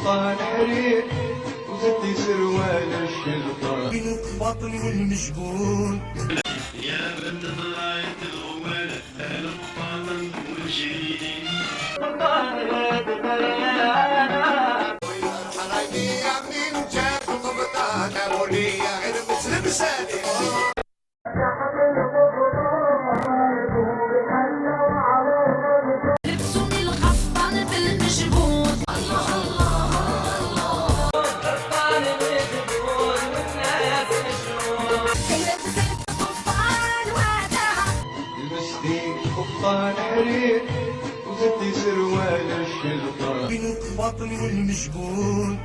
قبطان حرير وزدتي سروال الشلطان بين الباطل والمجهول يا بنت طلعت الغوال القطان والشيرين الحرايبية من جاب قبطان أبونية غير مثل بسالي لبسوني القفطان بالمجهود الله الله الله القفطان بالمجهود والناس مجنون لبست قفطان وقتها لبستي قبطان حرير وزدتي سروال الشلطان بين الباطل والمجهول